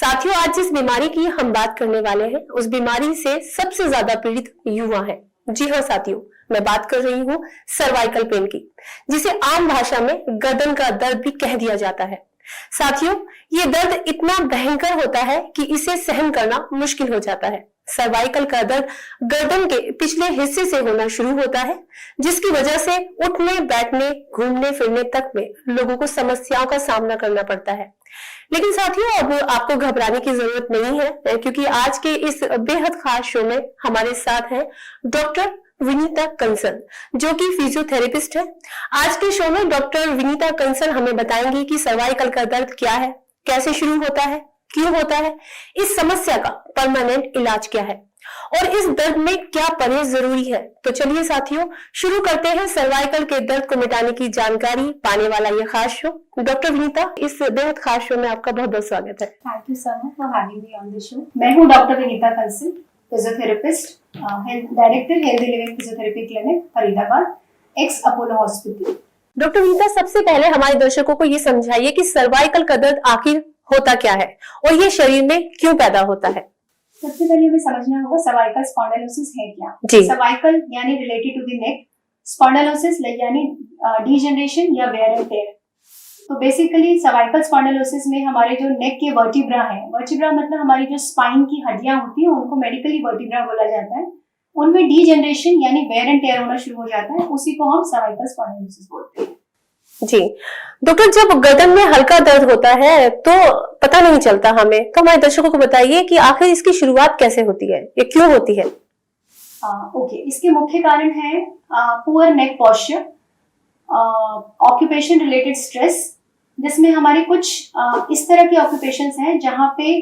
साथियों, आज जिस बीमारी की हम बात करने वाले हैं उस बीमारी से सबसे ज्यादा पीड़ित युवा है। जी हाँ साथियों, मैं बात कर रही हूँ सर्वाइकल पेन की, जिसे आम भाषा में गर्दन का दर्द भी कह दिया जाता है। साथियों, ये दर्द इतना भयंकर होता है कि इसे सहन करना मुश्किल हो जाता है। सर्वाइकल का दर्द गर्दन के पिछले हिस्से से होना शुरू होता है, जिसकी वजह से उठने बैठने घूमने फिरने तक में लोगों को समस्याओं का सामना करना पड़ता है। लेकिन साथियों, अब आपको घबराने की जरूरत नहीं है, क्योंकि आज के इस बेहद खास शो में हमारे साथ है डॉक्टर विनीता कंसल, जो कि फिजियोथेरेपिस्ट है। आज के शो में डॉक्टर विनीता कंसल हमें बताएंगी कि सर्वाइकल का दर्द क्या है, कैसे शुरू होता है, क्यों होता है, इस समस्या का परमानेंट इलाज क्या है और इस दर्द में क्या परहेज जरूरी है। तो चलिए साथियों, शुरू करते हैं सर्वाइकल के दर्द को मिटाने की जानकारी पाने वाला ये खास शो। डॉक्टर विनीता, इस बेहद खास शो में आपका बहुत बहुत स्वागत है। Thank you so much for having me on the show. मैं हूँ doctor Vinita Kansal, physiotherapist, director healthy living physiotherapy clinic Faridabad, x Apollo hospital. Doctor Vinita, सबसे पहले हमारे दर्शकों को ये समझाइए कि सर्वाइकल का दर्द आखिर होता क्या है और ये शरीर में क्यों पैदा होता है। सबसे पहले हमें समझना होगा सर्वाइकल स्पॉन्डिलोसिस है क्या। सर्वाइकल यानी related to the neck, spondylosis यानी डीजनरेशन या वेयर एंड टेयर। तो बेसिकली सर्वाइकल स्पॉन्डिलोसिस में हमारे जो नेक के वर्टिब्रा है, वर्टिब्रा मतलब हमारी जो स्पाइन की हड्डियां होती है उनको मेडिकली वर्टिब्रा बोला जाता है, उनमें डीजनरेशन यानी वेयर एंड टेयर होना शुरू हो जाता है, उसी को हम सर्वाइकल स्पॉन्डिलोसिस बोलते हैं। जी डॉक्टर, जब गर्दन में हल्का दर्द होता है तो पता नहीं चलता हमें, तो हमारे दर्शकों को बताइए कि आखिर इसकी शुरुआत कैसे होती है, ये क्यों होती है। ओके, इसके मुख्य कारण है पुअर नेक पोस्चर, ऑक्यूपेशन रिलेटेड स्ट्रेस, जिसमें हमारे कुछ इस तरह के ऑक्यूपेशंस हैं जहाँ पे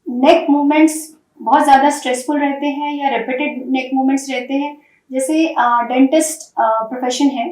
नेक मूवमेंट्स बहुत ज्यादा स्ट्रेसफुल रहते हैं या रिपीटेड नेक मूवमेंट्स रहते हैं। जैसे डेंटिस्ट प्रोफेशन है,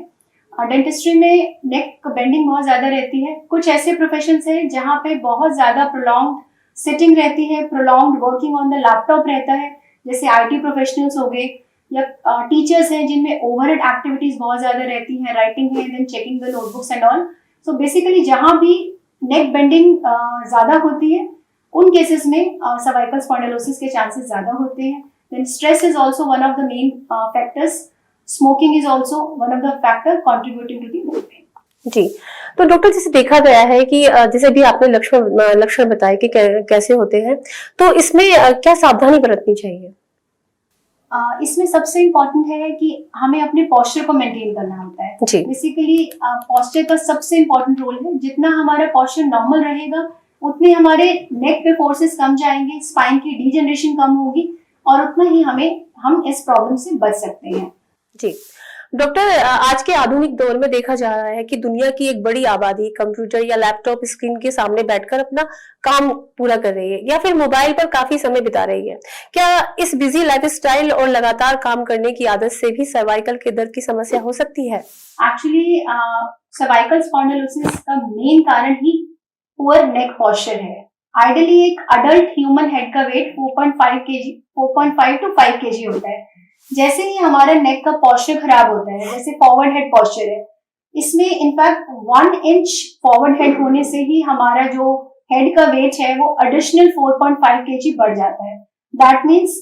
डेंटिस्ट्री में नेक बेंडिंग बहुत ज्यादा रहती है। कुछ ऐसे प्रोफेशंस हैं जहाँ पे बहुत ज्यादा प्रोलॉन्ग्ड सिटिंग रहती है, prolonged working on the laptop रहता है, जैसे आईटी प्रोफेशनल्स हो गए, या टीचर्स हैं जिनमें ओवरहेड एक्टिविटीज बहुत ज्यादा रहती हैं, राइटिंग है, then checking the notebooks and all. So basically जहाँ भी नेक बेंडिंग ज्यादा होती है उन केसेस में सर्वाइकल स्पॉन्डिलोसिस के चांसेस ज्यादा होते हैं। Then stress is also one of the main factors. Smoking is also one of the factor contributing to the neck pain. जी, तो डॉक्टर, जैसे देखा गया है कि जैसे भी आपने लक्षण बताए कि कैसे होते हैं, तो इसमें क्या सावधानी बरतनी चाहिए। इसमें सबसे इम्पोर्टेंट है कि हमें अपने पोस्चर को मेंटेन करना होता है। बेसिकली पोस्चर का सबसे इम्पोर्टेंट रोल है। जितना हमारा पोस्चर नॉर्मल रहेगा उतने हमारे नेक पे फोर्सेस कम जाएंगे, स्पाइन की डीजनरेशन कम होगी और उतना ही हम इस प्रॉब्लम से बच सकते हैं। जी डॉक्टर, आज के आधुनिक दौर में देखा जा रहा है कि दुनिया की एक बड़ी आबादी कंप्यूटर या लैपटॉप स्क्रीन के सामने बैठकर अपना काम पूरा कर रही है या फिर मोबाइल पर काफी समय बिता रही है। क्या इस बिजी लाइफस्टाइल और लगातार काम करने की आदत से भी सर्वाइकल के दर्द की समस्या हो सकती है। एक्चुअली सर्वाइकल स्पॉन्डिलोसिस का मेन कारण ही पुअर नेक पोस्चर है। आइडियली एक अडल्ट ह्यूमन हेड का वेट 4.5 to 5 kg होता है। जैसे ही हमारा नेक का पोस्चर खराब होता है, जैसे फॉरवर्ड हेड पोस्चर है, इसमें इनफैक्ट 1 इंच फॉरवर्ड हेड होने से ही हमारा जो हेड का वेट है वो एडिशनल 4.5 kg बढ़ जाता है। दैट मीन्स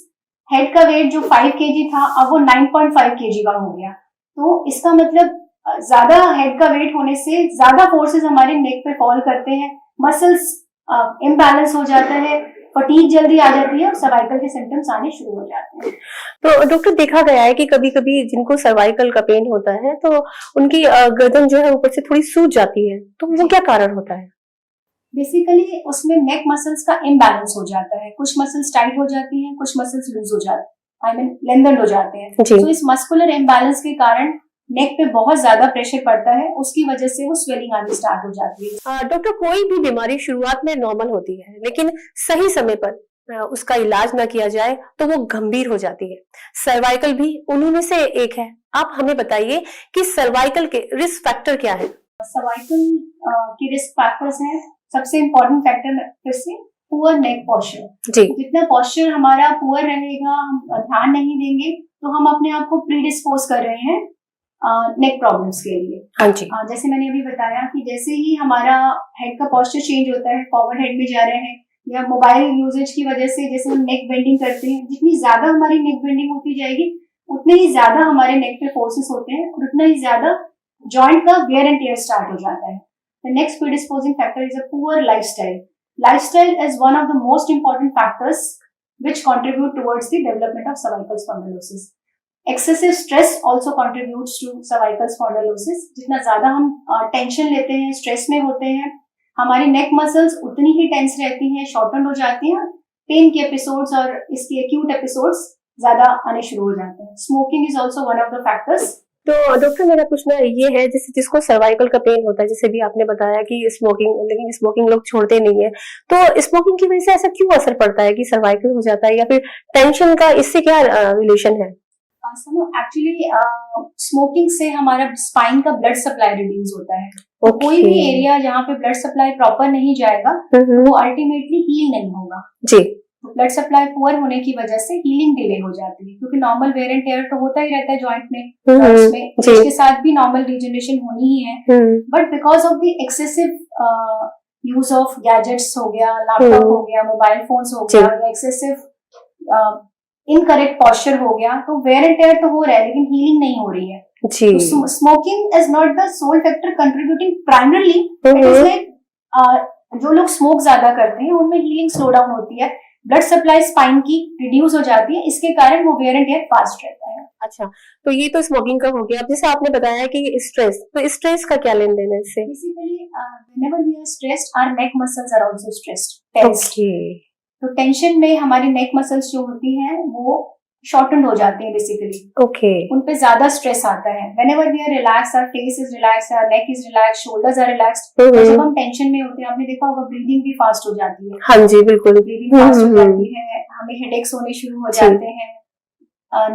हेड का वेट जो 5 kg था अब वो 9.5 kg का हो गया। तो इसका मतलब ज्यादा हेड का वेट होने से ज्यादा फोर्सेस हमारे नेक पे फॉल करते हैं, मसल्स इम्बैलेंस हो जाता है, फटीग जल्दी आ जाती है और सर्वाइकल के सिम्टम्स आने शुरू हो जाते हैं। तो डॉक्टर, देखा गया है कि कभी कभी जिनको सर्वाइकल का पेन होता है तो उनकी गर्दन जो है ऊपर से थोड़ी सूज जाती है, तो वो क्या कारण होता है। बेसिकली उसमें नेक मसल्स का इम्बैलेंस हो जाता है। कुछ मसल्स टाइट हो जाती हैं, कुछ मसल्स लूज हो जाते हैं, आई मीन लेंथन हो जाते हैं। तो इस मस्कुलर इम्बैलेंस के कारण नेक पे बहुत ज्यादा प्रेशर पड़ता है, उसकी वजह से वो स्वेलिंग आनी स्टार्ट हो जाती है। डॉक्टर, कोई भी बीमारी शुरुआत में नॉर्मल होती है, लेकिन सही समय पर उसका इलाज न किया जाए तो वो गंभीर हो जाती है। सर्वाइकल भी उन्हीं में से एक है। आप हमें बताइए कि सर्वाइकल के रिस्क फैक्टर क्या है। सर्वाइकल के रिस्क फैक्टर्स हैं, सबसे इम्पोर्टेंट फैक्टर फिर से पुअर नेक पोस्चर। जितना पोस्चर हमारा पुअर रहेगा, हम ध्यान नहीं देंगे तो हम अपने आप को प्रीडिस्पोज कर रहे हैं नेक प्रॉब्लम्स के लिए। हाँ जी। जैसे मैंने अभी बताया कि जैसे ही हमारा हेड का पोस्चर चेंज होता है, फॉरवर्ड हेड में जा रहे हैं, या मोबाइल यूजेज की वजह से जैसे हम नेक बेंडिंग करते हैं, जितनी ज्यादा हमारी नेक बेंडिंग होती जाएगी उतने ही ज्यादा हमारे नेक पे फोर्सेस होते हैं और उतना ही ज्यादा जॉइंट का वेयर एंड टेयर स्टार्ट हो जाता है। The next predisposing factor is a poor lifestyle. Lifestyle is one of the most important factors which contribute towards the development of cervical spondylosis. Excessive stress also contributes to cervical spondylosis. जितना ज्यादा हम tension लेते हैं, stress में होते हैं, हमारी नेक muscles उतनी ही टेंस रहती हैं, शॉर्टन हो जाती हैं, पेन के एपिसोड्स और इसके एक्यूट एपिसोड्स ज्यादा आने शुरू हो जाते हैं। Smoking is also one of the factors. तो डॉक्टर मेरा पूछना ये है, जैसे जिसको सर्वाइकल का पेन होता है, जैसे भी आपने बताया कि स्मोकिंग, लेकिन स्मोकिंग लोग छोड़ते नहीं है, तो स्मोकिंग की वजह से ऐसा क्यों असर पड़ता है कि सर्वाइकल हो जाता है, या फिर टेंशन का इससे क्या रिलेशन है? एक्चुअली स्मोकिंग से हमारा स्पाइन का ब्लड सप्लाई रिड्यूस होता है। तो कोई भी एरिया जहाँ पे ब्लड सप्लाई प्रॉपर नहीं जाएगा वो अल्टीमेटली हील नहीं होगा जी। ब्लड सप्लाई पुअर होने की वजह से हीलिंग डिले हो जाती है, क्योंकि नॉर्मल वेयर एंड टेयर तो होता ही रहता है जॉइंट में, इसके साथ भी नॉर्मल रीजनरेशन होनी ही है। But because of the excessive use of gadgets हो गया, लैपटॉप हो गया, मोबाइल फोन्स हो गया, या एक्सेसिव इनकरेक्ट पॉस्चर हो गया, तो वेयर एंड टेयर तो हो रहा है लेकिन हीलिंग नहीं हो रही है। तो smoking is not the sole factor contributing primarily. It is like जो लोग स्मोक ज्यादा करते हैं उनमें हीलिंग स्लो डाउन होती है, ब्लड सप्लाई स्पाइन की रिड्यूस हो जाती है, इसके कारण वो वेयर एंड टेयर फास्ट रहता है। अच्छा, तो ये तो स्मोकिंग का हो गया। अब जैसे आपने बताया कि स्ट्रेस, तो स्ट्रेस का क्या लेन देन है इससे? Basically whenever we are stressed our neck muscles are also stressed, tensed. तो टेंशन में हमारी नेक मसल्स जो होती हैं वो शॉर्टन हो जाती है बेसिकली। उन पे ज्यादा स्ट्रेस आता है। Whenever we are relax, our face is relax, our neck is relax, shoulders are relaxed. जब हम टेंशन में होते हैं, आपने देखा होगा ब्रीदिंग भी फास्ट हो जाती है। हाँ जी, बिल्कुल ब्रीदिंग फास्ट हो जाती है, हमें हेडेक्स होने शुरू हो जाते हैं,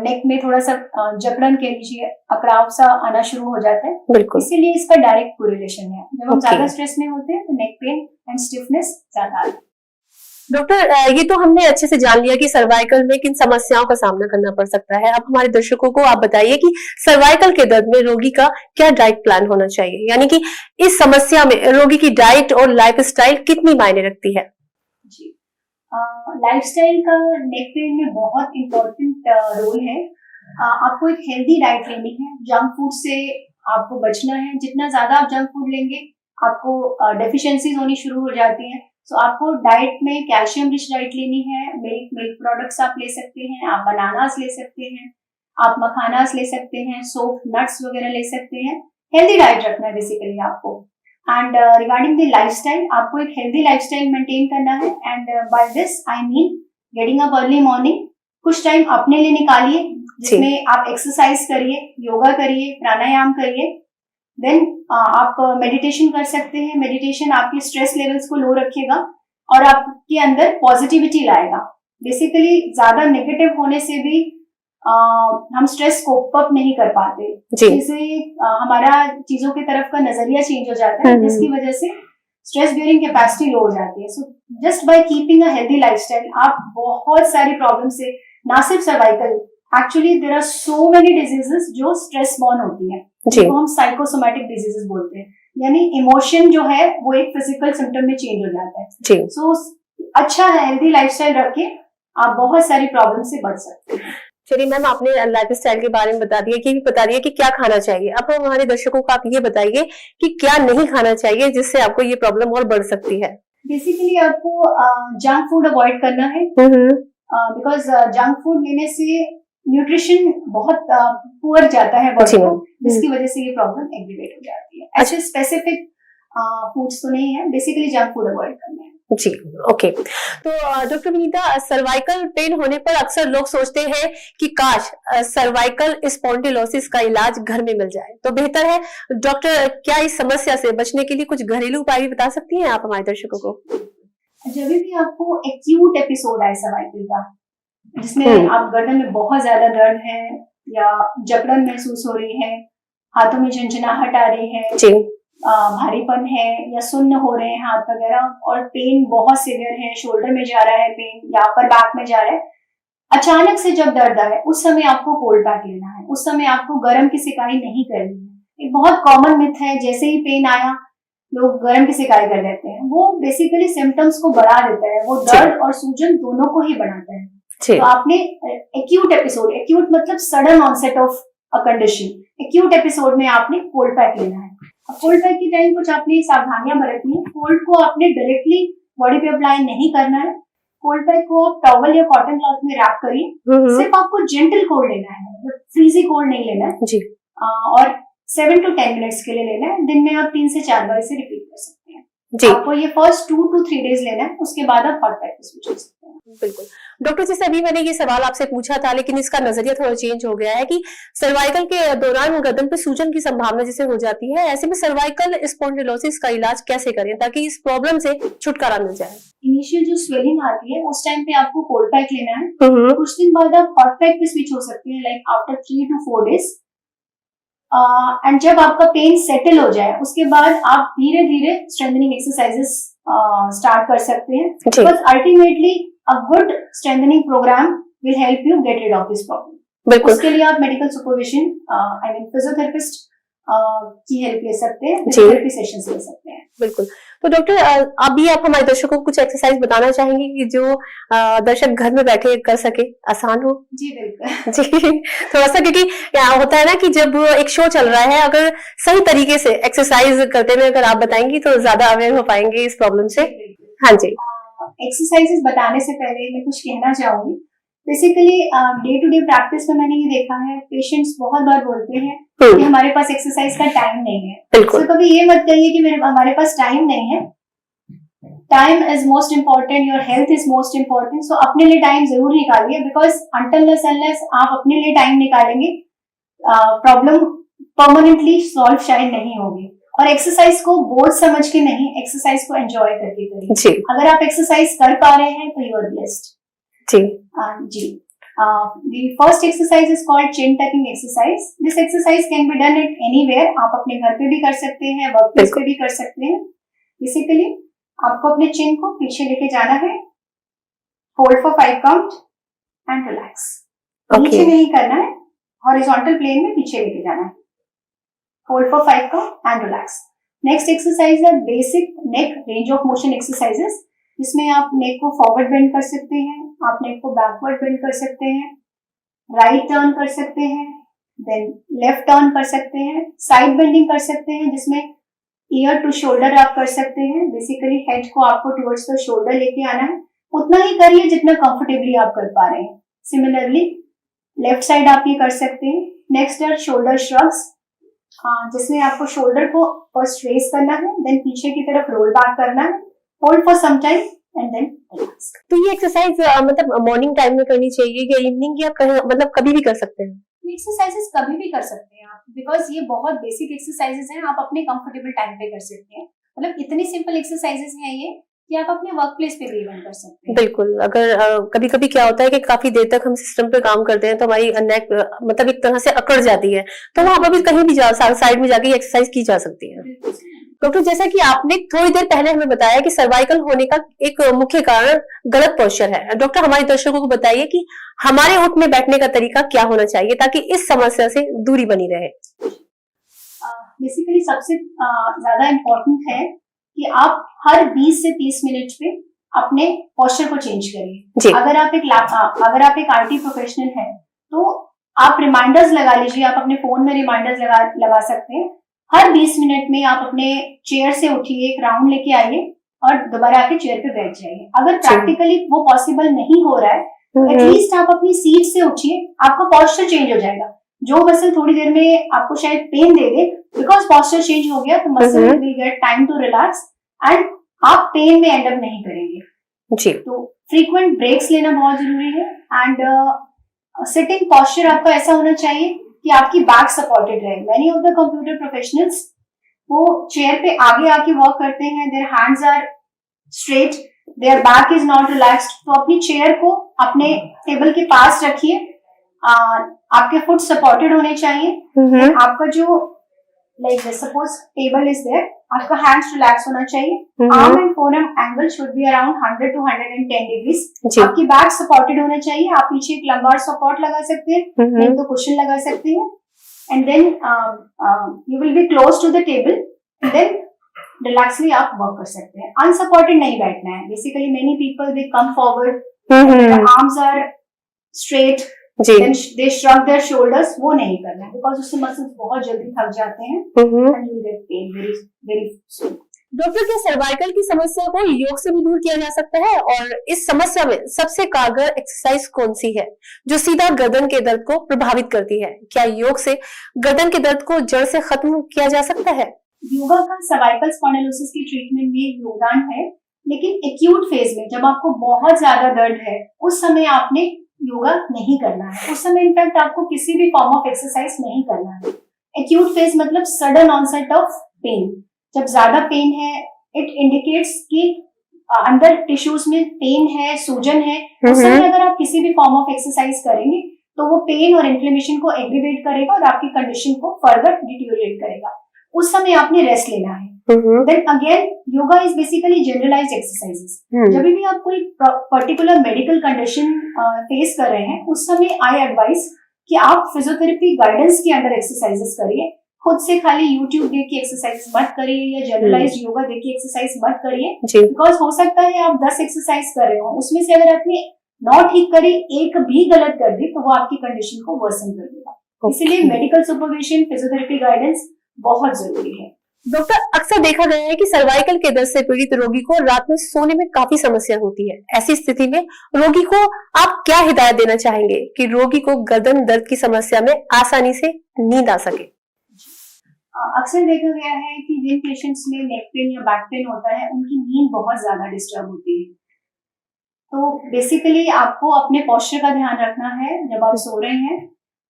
नेक में थोड़ा सा जकड़न के लीजिए, अकड़ाव सा आना शुरू हो जाता है। बिल्कुल, इसीलिए इसका डायरेक्ट कोरिलेशन है। जब हम ज्यादा स्ट्रेस में होते हैं तो नेक पेन एंड स्टिफनेस ज्यादा आती है। डॉक्टर, ये तो हमने अच्छे से जान लिया कि सर्वाइकल में किन समस्याओं का सामना करना पड़ सकता है। अब हमारे दर्शकों को आप बताइए कि सर्वाइकल के दर्द में रोगी का क्या डाइट प्लान होना चाहिए, यानी कि इस समस्या में रोगी की डाइट और लाइफस्टाइल कितनी मायने रखती है? जी, लाइफस्टाइल का नेक पेन में बहुत इम्पोर्टेंट रोल है। आपको एक हेल्दी डाइट लेनी है, जंक फूड से आपको बचना है। जितना ज्यादा आप जंक फूड लेंगे आपको डेफिशिएंसीज होनी शुरू हो जाती हैं। तो आपको डाइट में कैल्शियम रिच डाइट लेनी है। मिल्क प्रोडक्ट्स आप ले सकते हैं, आप बनानास ले सकते हैं, आप मखानास ले सकते हैं, सोप नट्स वगैरह ले सकते हैं। हेल्दी डाइट रखना है बेसिकली आपको। एंड रिगार्डिंग द लाइफस्टाइल, आपको एक हेल्दी लाइफस्टाइल मेंटेन करना है। And by this I mean getting up early morning. कुछ टाइम अपने लिए निकालिए जिसमें आप एक्सरसाइज करिए, योगा करिए, प्राणायाम करिए। देन आप मेडिटेशन कर सकते हैं। मेडिटेशन आपके स्ट्रेस लेवल्स को लो रखेगा और आपके अंदर पॉजिटिविटी लाएगा। बेसिकली ज्यादा नेगेटिव होने से भी हम स्ट्रेस कोप अप नहीं कर पाते, जिससे हमारा चीजों की तरफ का नजरिया चेंज हो जाता है, जिसकी वजह से स्ट्रेस बियरिंग कैपेसिटी लो हो जाती है। So just by keeping a healthy lifestyle आप बहुत सारी प्रॉब्लम से, ना सिर्फ cervical, actually there are so many diseases जो स्ट्रेस बॉर्न होती है, जिनको हम साइकोसोमैटिक डिजीजेस बोलते हैं। यानी इमोशन जो है वो एक फिजिकल सिम्टम में चेंज हो जाता है। सो अच्छा है, हेल्दी लाइफस्टाइल रख के आप बहुत सारी प्रॉब्लम से बच सकते हैं। चलिए मैम, आपने लाइफस्टाइल के बारे में बता दिया कि क्या खाना चाहिए। अब हमारे दर्शकों को आप ये बताइए कि क्या नहीं खाना चाहिए जिससे आपको ये प्रॉब्लम और बढ़ सकती है। बेसिकली आपको जंक फूड अवॉइड करना है, बिकॉज जंक फूड लेने से न्यूट्रिशन बहुत पुअर जाता है बॉडी को, जिसकी वजह से ये प्रॉब्लम एग्रीवेट हो जाती है। ऐसे स्पेसिफिक फूड्स तो नहीं है, बेसिकली जंक फूड अवॉइड करना है। जी, ओके। तो डॉक्टर विनीता, सर्वाइकल पेन होने पर अक्सर लोग सोचते हैं कि काश सर्वाइकल स्पॉन्डिलोसिस का इलाज घर में मिल जाए तो बेहतर है। डॉक्टर, क्या इस समस्या से बचने के लिए कुछ घरेलू उपाय भी बता सकती हैं आप हमारे दर्शकों को? जब भी आपको एक्यूट एपिसोड आए सर्वाइकल का, जिसमें आप गर्दन में बहुत ज्यादा दर्द है या जकड़न महसूस हो रही है, हाथों में झंझनाहट आ रही है, भारीपन है या सुन्न हो रहे हैं हाथ वगैरह, और पेन बहुत सीवियर है, शोल्डर में जा रहा है पेन या अपर बैक में जा रहा है, अचानक से जब दर्द आए उस समय आपको कोल्ड पैक लेना है। उस समय आपको गर्म की सिकाई नहीं करनी है। एक बहुत कॉमन मिथ है, जैसे ही पेन आया लोग गर्म की शिकायत कर लेते हैं, वो बेसिकली सिम्टम्स को बढ़ा देता है, वो दर्द और सूजन दोनों को ही बढ़ाता है। तो आपने एक्यूट एपिसोड, एक्यूट मतलब sudden onset of a condition, acute episode में आपने कोल्ड पैक लेना है। कोल्ड पैक के टाइम कुछ आपने सावधानियां बरतनी है। कोल्ड को आपने डायरेक्टली बॉडी पे अप्लाई नहीं करना है। कोल्ड पैक को आप टॉवल या कॉटन क्लॉथ में रैप करिए। सिर्फ आपको जेंटल कोल्ड लेना है, मतलब फ्रीजी कोल्ड नहीं लेना है जी। और 7 to 10 मिनट्स के लिए लेना है। दिन में आप 3 से 4 बार इसे रिपीट कर सकते हैं जी। आपको ये फर्स्ट 2 to 3 डेज लेना है, उसके बाद आप हॉट पैक पे स्विच कर सकते हैं। बिल्कुल डॉक्टर, जैसे अभी मैंने ये सवाल आपसे पूछा था, लेकिन इसका नजरिया थोड़ा चेंज हो गया है कि सर्वाइकल के दौरान गर्दन पे सूजन की संभावना जैसे हो जाती है, ऐसे में सर्वाइकल स्पॉन्डिलोसिस का इलाज कैसे करें ताकि इस प्रॉब्लम से छुटकारा मिल जाए? इनिशियल जो स्वेलिंग आती है उस टाइम पे आपको कोल्ड पैक लेना है। कुछ दिन बाद आप हॉट पैक पे स्विच हो सकते हैं, like after 3 to 4 days. And जब आपका पेन सेटल हो जाए उसके बाद आप धीरे धीरे स्ट्रेंथनिंग एक्सरसाइजेस स्टार्ट कर सकते हैं, because ultimately a good strengthening programme will help you get rid of this problem. उसके लिए आप medical supervision, I mean physiotherapist की हेल्प ले सकते हैं, फिजियोथेरेपी सेशंस ले सकते हैं। बिल्कुल। तो डॉक्टर, अभी आप हमारे दर्शकों को कुछ एक्सरसाइज बताना चाहेंगे कि जो दर्शक घर में बैठे कर सके, आसान हो? जी बिल्कुल जी। थोड़ा सा, क्योंकि क्या होता है ना कि जब एक शो चल रहा है, अगर सही तरीके से एक्सरसाइज करते हुए अगर आप बताएंगी तो ज्यादा अवेयर हो पाएंगे इस प्रॉब्लम से। हाँ जी। एक्सरसाइजेस बताने से पहले मैं कुछ कहना चाहूंगी। Basically day to day practice में मैंने ये देखा है, पेशेंट्स बहुत बार बोलते हैं कि हमारे पास एक्सरसाइज का टाइम नहीं है। तो कभी ये मत कहिए कि हमारे पास टाइम नहीं है। Time is most important, your health is most important. So अपने लिए टाइम जरूर निकालिए, बिकॉज अनलेस आप अपने लिए टाइम निकालेंगे, प्रॉब्लम परमानेंटली सॉल्व शायद नहीं होगी। और एक्सरसाइज को बोझ समझ के नहीं, एक्सरसाइज को एंजॉय करके करिए। अगर आप एक्सरसाइज कर पा रहे हैं तो यू आर ब्लेस्ड जी। The first exercise is called chin tucking exercise. This exercise can be done at anywhere. आप अपने घर पे भी कर सकते हैं, वर्क प्लेस पे भी कर सकते हैं। बेसिकली आपको अपने चिन को पीछे लेके जाना है, hold for 5 count and relax. नीचे नहीं करना है, हॉरिजॉन्टल प्लेन में पीछे लेके जाना है, hold for 5 count and relax. Next exercise है basic neck range of motion exercises, जिसमें आप नेक को फॉरवर्ड बेंड कर सकते हैं, आप नेक को बैकवर्ड बेंड कर सकते हैं, राइट टर्न कर सकते हैं, देन लेफ्ट टर्न कर सकते हैं, साइड बेंडिंग कर सकते हैं, जिसमें ईयर टू शोल्डर आप कर सकते हैं। बेसिकली हेड को आपको टुवर्ड्स द शोल्डर लेके आना है, उतना ही करिए जितना कंफर्टेबली आप कर पा रहे हैं। सिमिलरली लेफ्ट साइड आप ये कर सकते हैं। नेक्स्ट है शोल्डर श्रग्स, जिसमें आपको शोल्डर को फर्स्ट रेज करना है, देन पीछे की तरफ रोल बैक करना है, hold for some time and then relax. तो ये एक्सरसाइज मतलब मॉर्निंग टाइम में करनी चाहिए या इवनिंग, या मतलब कभी भी कर सकते हैं? एक्सरसाइजेस कभी भी कर सकते हैं आप, बिकॉज ये बहुत बेसिक एक्सरसाइजेस हैं, आप अपने कंफर्टेबल टाइम पे कर सकते हैं। मतलब इतनी सिंपल एक्सरसाइजेस हैं ये कि आप अपने वर्क प्लेस पे भी इवन कर सकते हैं। बिल्कुल। अगर कभी कभी क्या होता है कि काफी देर तक हम सिस्टम पे काम करते हैं तो हमारी नेक मतलब एक तरह से अकड़ जाती है, तो वहां पर भी कहीं भी साइड में जाके एक्सरसाइज की जा सकती है। डॉक्टर, जैसा कि आपने थोड़ी देर पहले हमें बताया कि सर्वाइकल होने का एक मुख्य कारण गलत पोस्चर है, डॉक्टर हमारे दर्शकों को बताइए कि हमारे उठने बैठने का तरीका क्या होना चाहिए ताकि इस समस्या से दूरी बनी रहे। बेसिकली सबसे ज्यादा इम्पोर्टेंट है कि आप हर 20 से 30 मिनट पे अपने पोस्चर को चेंज करिए। अगर आप एक आईटी प्रोफेशनल हैं तो आप रिमाइंडर्स लगा लीजिए, आप अपने फोन में रिमाइंडर्स लगा सकते हैं। हर 20 मिनट में आप अपने चेयर से उठिए, एक राउंड लेके आइए और दोबारा आके चेयर पे बैठ जाइए। अगर प्रैक्टिकली वो पॉसिबल नहीं हो रहा है तो एटलीस्ट आप अपनी सीट से उठिए, आपका पोस्चर चेंज हो जाएगा। जो मसल थोड़ी देर में आपको शायद पेन दे दे, बिकॉज पोस्चर चेंज हो गया तो muscle will get time to relax and आप पेन में एंड अप नहीं करेंगे जी। तो फ्रीक्वेंट ब्रेक्स लेना बहुत जरूरी है। एंड सिटिंग पोस्चर आपका ऐसा होना चाहिए कि आपकी बैक सपोर्टेड रहे। Many of the computer professionals वो चेयर पे आगे आके वर्क करते हैं, their hands are straight, their back is not relaxed. तो अपनी चेयर को अपने टेबल के पास रखिए, आपके फुट सपोर्टेड होने चाहिए। आपका जो like suppose table is there, आपका हैंड्स रिलैक्स होना चाहिए। Arm and forearm angle should be around 100 to 110 degrees. आपकी बैक सपोर्टेड होना चाहिए। आप पीछे एक लंबार सपोर्ट लगा सकते हैं, नहीं तो कुशन लगा सकते हैं। And then you will be close to the table. Then relaxly आप वर्क कर सकते हैं। अनसपोर्टेड नहीं बैठना है। Basically many people they come forward, the arms are straight, then they shrug their shoulders, वो नहीं करना है बिकॉज उससे मसल्स बहुत जल्दी थक जाते हैं and you will get pain very very soon. Doctor, क्या सर्वाइकल की समस्या को योग से भी दूर किया जा सकता है? और इस समस्या में सबसे कारगर एक्सरसाइज कौन सी है जो सीधा गर्दन के दर्द को प्रभावित करती है? क्या योग से गर्दन के दर्द को जड़ से खत्म किया जा सकता है? योगा का सर्वाइकल स्पॉन्डिलोसिस की ट्रीटमेंट में योगदान है, लेकिन एक्यूट फेज में जब आपको बहुत ज्यादा दर्द है उस समय आपने योगा नहीं करना है। उस समय इनफैक्ट आपको किसी भी फॉर्म ऑफ एक्सरसाइज नहीं करना है। एक्यूट फेज मतलब सडन ऑनसेट ऑफ पेन। जब ज्यादा पेन है इट इंडिकेट्स कि अंदर टिश्यूज में पेन है, सूजन है। उस समय अगर आप किसी भी फॉर्म ऑफ एक्सरसाइज करेंगे तो वो पेन और इन्फ्लेमेशन को एग्रीवेट करेगा और आपकी कंडीशन को फर्दर डिटीरियोरेट करेगा। उस समय आपने रेस्ट लेना है। Then again yoga is basically generalised exercises. जब भी आप कोई पर्टिकुलर मेडिकल कंडीशन फेस कर रहे हैं उस समय आई एडवाइस कि आप फिजियोथेरेपी गाइडेंस के अंडर एक्सरसाइजेस करिए। खुद से खाली यूट्यूब देख के एक्सरसाइज मत करिए या जनरलाइज्ड योगा देख के एक्सरसाइज मत करिए, बिकॉज हो सकता है आप 10 एक्सरसाइज कर रहे हो, उसमें से अगर आपने 9 ठीक करी, एक भी गलत कर दी तो वो आपकी कंडीशन को वर्सन कर देगा। इसलिए मेडिकल सुपरविजन, फिजियोथेरेपी गाइडेंस बहुत जरूरी है। डॉक्टर, अक्सर देखा गया है कि सर्वाइकल के दर्द से पीड़ित रोगी को रात में सोने में काफी समस्या होती है। ऐसी स्थिति में रोगी को आप क्या हिदायत देना चाहेंगे कि रोगी को गर्दन दर्द की समस्या में आसानी से नींद आ सके? अक्सर देखा गया है कि जिन पेशेंट्स में नेक पेन या बैक पेन होता है उनकी नींद बहुत ज्यादा डिस्टर्ब होती है। तो बेसिकली आपको अपने पोस्चर का ध्यान रखना है जब आप सो रहे हैं।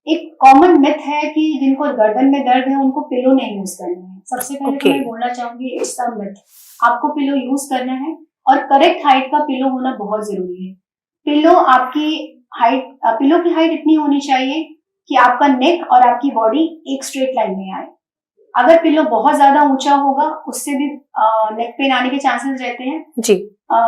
एक कॉमन मिथ है कि जिनको गर्दन में दर्द है उनको पिलो नहीं यूज करना है। सबसे पहले तो मैं बोलना चाहूंगी इट्स अ मिथ। आपको पिलो यूज करना है और करेक्ट हाइट का पिलो होना बहुत जरूरी है। पिलो की हाइट इतनी होनी चाहिए कि आपका नेक और आपकी बॉडी एक स्ट्रेट लाइन में आए। अगर पिलो बहुत ज्यादा ऊंचा होगा उससे भी नेक पेन आने के चांसेस रहते हैं जी।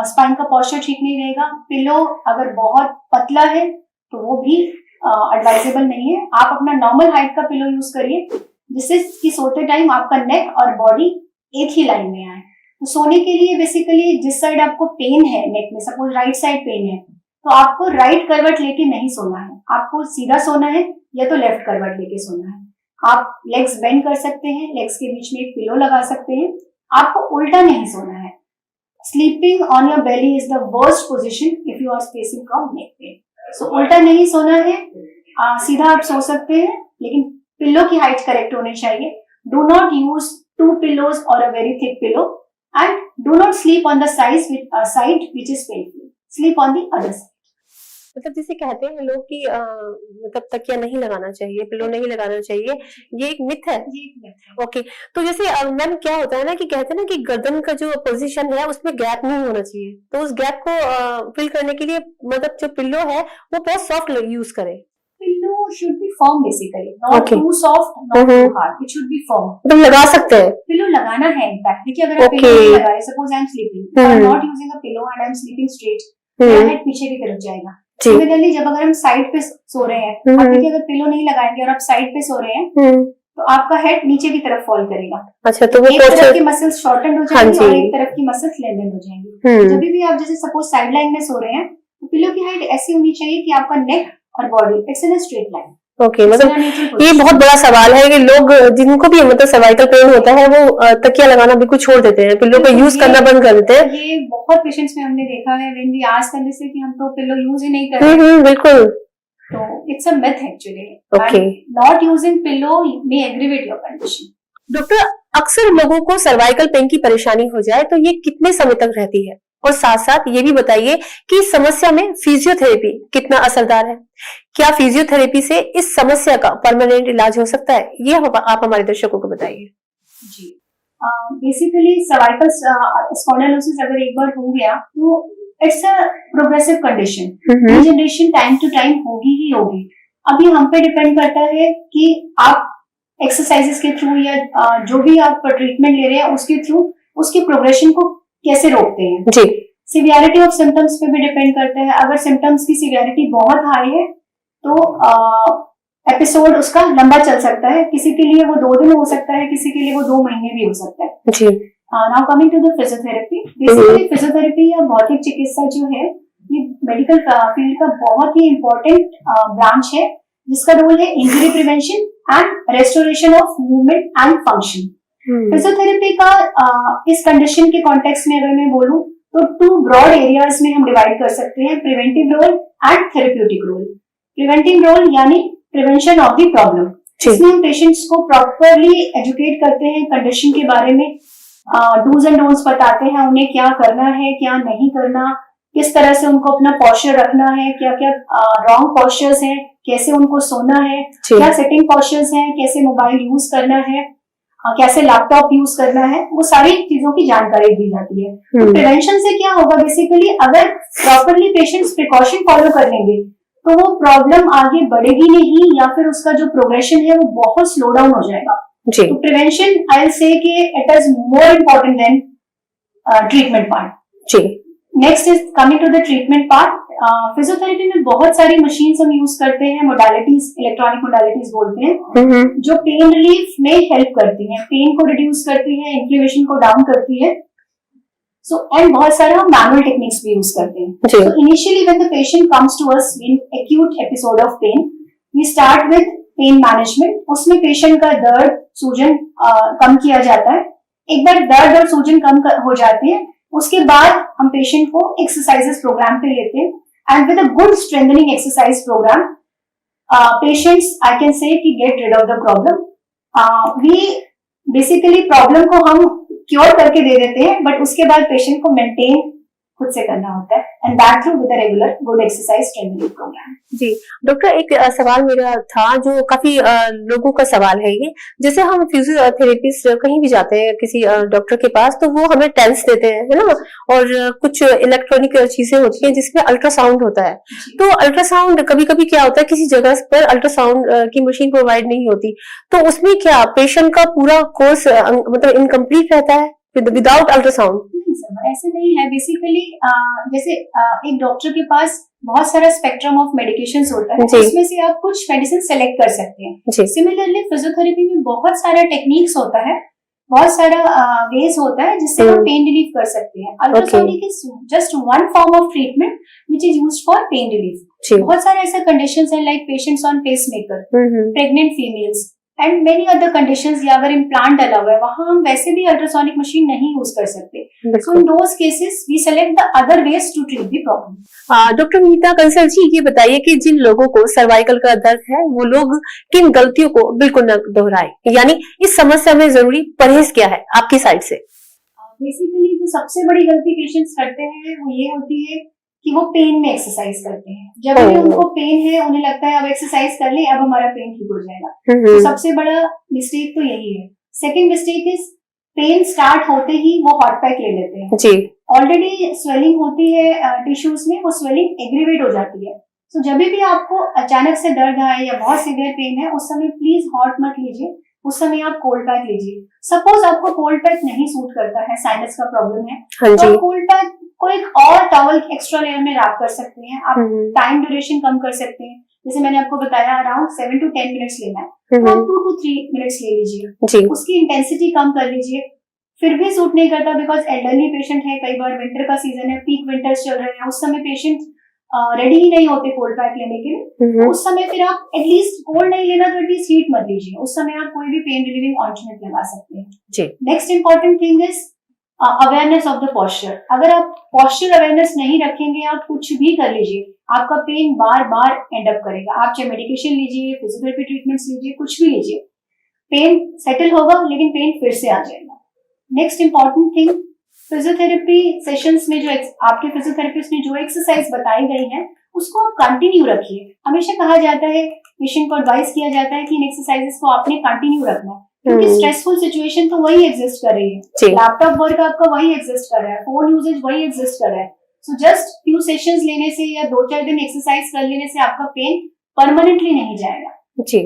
स्पाइन का पोस्चर ठीक नहीं रहेगा। पिलो अगर बहुत पतला है तो वो भी एडवाइजेबल नहीं है। आप अपना नॉर्मल हाइट का पिलो यूज करिए जिससे कि सोते टाइम आपका नेक और बॉडी एक ही लाइन में आए। तो सोने के लिए बेसिकली जिस साइड आपको पेन है नेक में, सपोज राइट साइड पेन है तो आपको राइट करवट लेके नहीं सोना है, आपको सीधा सोना है या तो लेफ्ट करवट लेके सोना है। आप लेग्स बेंड कर सकते हैं, लेग्स के बीच में एक पिलो लगा सकते हैं। आपको उल्टा नहीं सोना है। Sleeping on your belly is the worst position if you are facing from neck pain. So उल्टा नहीं सोना है, सीधा आप सो सकते हैं, लेकिन पिलो की हाइट करेक्ट होनी चाहिए। डू नॉट यूज 2 pillows और a very thick pillow and do not sleep on the side which is painful. Sleep on the other side. मतलब जिसे कहते हैं लोग कि मतलब तकिया नहीं लगाना चाहिए, पिलो नहीं लगाना चाहिए, ये एक मिथ है। ओके, तो जैसे मैम क्या होता है ना कि कहते हैं ना कि गर्दन का जो पोजीशन है उसमें गैप नहीं होना चाहिए, तो उस गैप को फिल करने के लिए मतलब जो पिलो है वो बहुत सॉफ्ट यूज करें। Pillow should be firm basically, not too soft, not too hard, it should be firm. तो लगा सकते हैं, पिलो लगाना है इनफैक्ट। देखिए अगर आप पिलो नहीं लगा रहे, suppose I am sleeping, I am not using a pillow and I am sleeping straight, मेरा हेड पीछे की तरफ जाएगा। सिमिलरली जब अगर हम साइड पे सो रहे हैं, आप देखिए अगर पिलो नहीं लगाएंगे और आप साइड पे सो रहे हैं तो आपका हेड नीचे की तरफ फॉल करेगा। अच्छा, तो एक तरफ की मसल्स शॉर्टन हो जाएंगी और एक तरफ की मसल्स लेंथन हो जाएंगी। जब भी आप जैसे सपोज साइड लाइन में सो रहे हैं तो पिलो की हाइट ऐसी होनी चाहिए कि आपका नेक और body it's in a straight line. Okay, मतलब ये बहुत बड़ा सवाल है कि लोग जिनको भी मतलब सर्वाइकल पेन होता है वो तकिया लगाना बिल्कुल छोड़ देते हैं, पिलो का यूज करना बंद कर देते हैं। ये बहुत पेशेंट्स में हमने देखा है व्हेन वी आस्क देम से कि हम तो पिलो यूज ही नहीं कर रहे। बिल्कुल, तो it's a myth actually. Okay, not using pillow may aggravate your condition. Doctor, अक्सर लोगों को सर्वाइकल पेन की परेशानी हो जाए तो ये कितने समय तक रहती है? और साथ साथ ये भी बताइए कि इस समस्या में फिजियोथेरेपी कितना असरदार है? क्या फिजियोथेरेपी से इस समस्या का परमानेंट इलाज हो सकता है? ये आप हमारे दर्शकों को बताइए। जी, बेसिकली सर्वाइकल स्पॉन्डिलोसिस अगर एक बार हो गया तो it's a progressive condition, regeneration time to time होगी ही होगी। अभी हम पे डिपेंड करता है कि आप एक्सरसाइजेस के थ्रू या जो भी आप ट्रीटमेंट ले रहे हैं उसके थ्रू उसके प्रोग्रेशन को कैसे रोकते हैं जी। सिवियरिटी ऑफ सिम्टम्स पे भी डिपेंड करता है। अगर सिम्टम्स की सिवियरिटी बहुत हाई है तो एपिसोड उसका लंबा चल सकता है। किसी के लिए वो 2 दिन हो सकता है, किसी के लिए वो 2 महीने भी हो सकता है जी। Now coming to the physiotherapy, basically physiotherapy या भौतिक चिकित्सा जो है ये मेडिकल फील्ड का बहुत ही इम्पोर्टेंट ब्रांच है, जिसका रोल है injury prevention and restoration of movement and function. Physiotherapy का इस कंडीशन के कॉन्टेक्स्ट में अगर मैं बोलूं तो 2 ब्रॉड एरियाज में हम डिवाइड कर सकते हैं, preventive role and therapeutic role. Preventive role यानी प्रिवेंशन ऑफ द प्रॉब्लम, इसमें हम पेशेंट्स को प्रॉपरली एजुकेट करते हैं कंडीशन के बारे में, डूज एंड डोंट्स बताते हैं उन्हें क्या करना है क्या नहीं करना, किस तरह से उनको अपना पॉस्चर रखना है, क्या क्या रॉन्ग पॉस्चर्स हैं, कैसे उनको सोना है, क्या सेटिंग पॉस्चर्स हैं, कैसे मोबाइल यूज करना है, कैसे लैपटॉप यूज करना है, वो सारी चीजों की जानकारी दी जाती है। तो प्रिवेंशन से क्या होगा, बेसिकली अगर प्रॉपरली पेशेंट्स प्रिकॉशन फॉलो कर लेंगे तो वो प्रॉब्लम आगे बढ़ेगी नहीं, या फिर उसका जो प्रोग्रेशन है वो बहुत स्लो डाउन हो जाएगा। तो प्रिवेंशन आई विल से कि it is more important than treatment part. Next is coming to the treatment part. Physiotherapy में बहुत सारी मशीन्स हम यूज करते हैं, मोडालिटीज, इलेक्ट्रॉनिक मोडालिटीज बोलते हैं, जो पेन रिलीफ में हेल्प करती हैं, पेन को रिड्यूस करती है, इन्फ्लेमेशन को डाउन करती है। सो एंड बहुत सारे हम मैनुअल टेक्निक्स भी यूज करते हैं। So initially when the patient comes to us in acute episode of pain, we start with pain management. उसमें पेशेंट का दर्द, सूजन कम किया जाता है। एक बार दर्द और सूजन कम हो जाते हैं, उसके बाद हम पेशेंट को एक्सरसाइजेस प्रोग्राम पे लेते हैं, and with a good strengthening exercise programme patients I can say कि get rid of the problem. We basically problem को हम क्योर करके दे देते हैं, बट उसके बाद पेशेंट को मेंटेन खुद से करना होता है, and that through with a regular good exercise training programme. जी डॉक्टर, एक सवाल मेरा था जो काफी लोगों का सवाल है ये, जैसे हम फिजियोथेरेपिस्ट कहीं भी जाते हैं किसी डॉक्टर के पास तो वो हमें टेंस देते हैं, है ना, और कुछ इलेक्ट्रॉनिक चीजें होती हैं जिसमें अल्ट्रासाउंड होता है। तो अल्ट्रासाउंड कभी कभी क्या होता है, किसी जगह पर अल्ट्रासाउंड की मशीन प्रोवाइड नहीं होती, तो उसमें क्या पेशेंट का पूरा कोर्स मतलब इनकम्प्लीट रहता है विदाउट अल्ट्रासाउंड? ऐसे नहीं है। बेसिकली जैसे एक डॉक्टर के पास बहुत सारा स्पेक्ट्रम ऑफ मेडिकेशंस होता है, उसमें से आप कुछ मेडिसिन सेलेक्ट कर सकते हैं। सिमिलरली फिजियोथेरेपी में बहुत सारा टेक्निक्स होता है, बहुत सारा वेज होता है जिससे हम पेन रिलीफ कर सकते हैं। Ultrasonic is just one form of treatment which is used for pain relief. बहुत सारे ऐसे कंडीशंस हैं like patients on pacemaker, pregnant females and many other conditions, या अगर इम्प्लांट डला हुआ है वहां हम वैसे भी अल्ट्रासोनिक मशीन नहीं यूज कर सकते। So in those cases we select the other ways to treat the problem. Doctor Meeta Kansal ji, ये बताइए कि जिन लोगों को सर्वाइकल का दर्द है वो लोग किन गलतियों को बिल्कुल न दोहराए, यानी इस समस्या में जरूरी परहेज क्या है आपकी साइड से? बेसिकली जो सबसे बड़ी गलती पेशेंट्स करते हैं वो ये होती है कि वो पेन में एक्सरसाइज करते हैं। जब भी उनको पेन है उन्हें लगता है अब एक्सरसाइज कर ले, अब हमारा पेन ठीक हो जाएगा। तो सबसे बड़ा मिस्टेक तो यही है। Second mistake is pain start होते ही वो हॉट पैक ले लेते हैं। जी ऑलरेडी स्वेलिंग होती है टिश्यूज में, वो स्वेलिंग एग्रीवेट हो जाती है। तो जब भी आपको अचानक से दर्द आए या बहुत सीवियर पेन है, उस समय प्लीज हॉट मत लीजिए, उस समय आप कोल्ड पैक लीजिए। सपोज आपको कोल्ड पैक नहीं सूट करता है, साइनस का प्रॉब्लम है, तो कोल्ड पैक को एक और टॉवल एक्स्ट्रा लेयर में रैप कर सकते हैं। आप टाइम ड्यूरेशन कम कर सकते हैं, जैसे मैंने आपको बताया अराउंड 7 to 10 मिनट्स लेना है, तो आप 2 to 3 मिनट्स ले लीजिए, उसकी इंटेंसिटी कम कर लीजिए। फिर भी सूट नहीं करता बिकॉज एल्डरली पेशेंट है, कई बार विंटर का सीजन है, पीक विंटर्स चल रहे हैं, उस समय पेशेंट रेडी ही नहीं होते कोल्ड पैक लेने के लिए, उस समय फिर आप एटलीस्ट कोल्ड नहीं लेना तो एटलीस्ट हीट मत लीजिए, उस समय आप कोई भी पेन रिलीविंग ऑइंटमेंट लगा सकते हैं। Next important thing is awareness of the posture. अगर आप पॉस्चर अवेयरनेस नहीं रखेंगे, आप कुछ भी कर लीजिए, आपका पेन बार बार एंड अप करेगा। आप चाहे मेडिकेशन लीजिए, फिजियोथेरेपी ट्रीटमेंट्स लीजिए, कुछ भी लीजिए, पेन सेटल होगा लेकिन पेन फिर से आ जाएगा। Next important thing, physiotherapy sessions में जो आपके फिजियोथेरेपिस्ट ने जो एक्सरसाइज बताई गई है उसको आप कंटिन्यू रखिए। हमेशा कहा जाता है, पेशेंट को एडवाइस किया जाता है कि इन एक्सरसाइजेस को आपने कंटिन्यू रखना है, क्योंकि स्ट्रेसफुल सिचुएशन तो वही एग्जिस्ट कर रही है, लैपटॉप वर्क आपका वही एग्जिस्ट कर रहा है, फोन यूजेज वही एग्जिस्ट कर रहा है। सो जस्ट फ्यू सेशंस लेने से या 2-4 दिन एक्सरसाइज कर लेने से आपका पेन परमानेंटली नहीं जाएगा। जी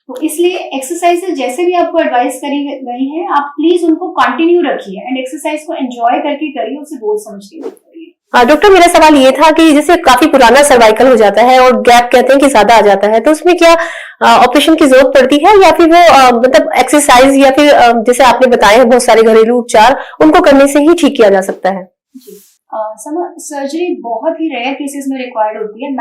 तो इसलिए एक्सरसाइजेस जैसे भी आपको एडवाइस करी गई है, आप प्लीज उनको कंटिन्यू रखिए एंड एक्सरसाइज को एंजॉय करके करिए, उसे बोझ समझ के करिए। डॉक्टर, मेरा सवाल ये था कि जैसे काफी पुराना सर्वाइकल हो जाता है और गैप कहते हैं कि ज्यादा आ जाता है, तो उसमें क्या ऑपरेशन की जरूरत पड़ती है या फिर वो मतलब एक्सरसाइज या फिर जैसे आपने बताए हैं बहुत सारे घरेलू उपचार उनको करने से ही ठीक किया जा सकता है? जी, सर्जरी बहुत ही रेयर केसेस में रिक्वायर्ड होती है।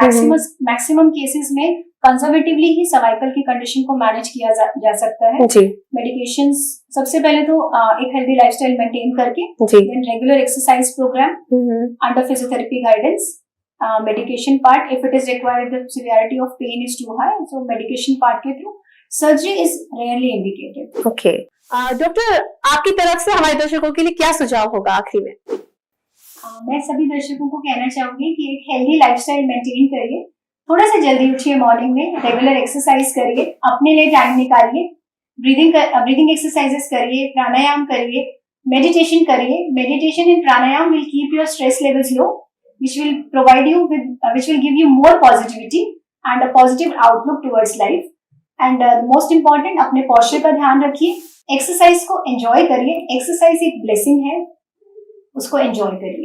मैक्सिमम केसेस में कंजर्वेटिवली ही सर्वाइकल की कंडीशन को मैनेज किया जा सकता है। जी मेडिकेशंस सबसे पहले तो एक हेल्दी लाइफस्टाइल मेंटेन करके, जी then regular exercise programme under physiotherapy guidance, medication part if it is required, the severity of pain is too high, so medication part के through surgery is rarely indicated. Okay doctor, आपकी तरफ से हमारे दर्शकों के लिए क्या सुझाव होगा आखिरी में? मैं सभी दर्शकों को कहना चाहूंगी कि एक हेल्दी लाइफस्टाइल मेंटेन करिए, थोड़ा सा जल्दी उठिए मॉर्निंग में, रेगुलर एक्सरसाइज करिए, अपने लिए टाइम निकालिए, ब्रीदिंग एक्सरसाइजेस करिए, प्राणायाम करिए, मेडिटेशन करिए. Meditation and pranayama will keep your stress levels low, which will give you more positivity and a positive outlook towards life. And the most important, अपने posture का ध्यान रखिए, एक्सरसाइज को enjoy करिए. Exercise एक ब्लेसिंग है, उसको एंजॉय करिए.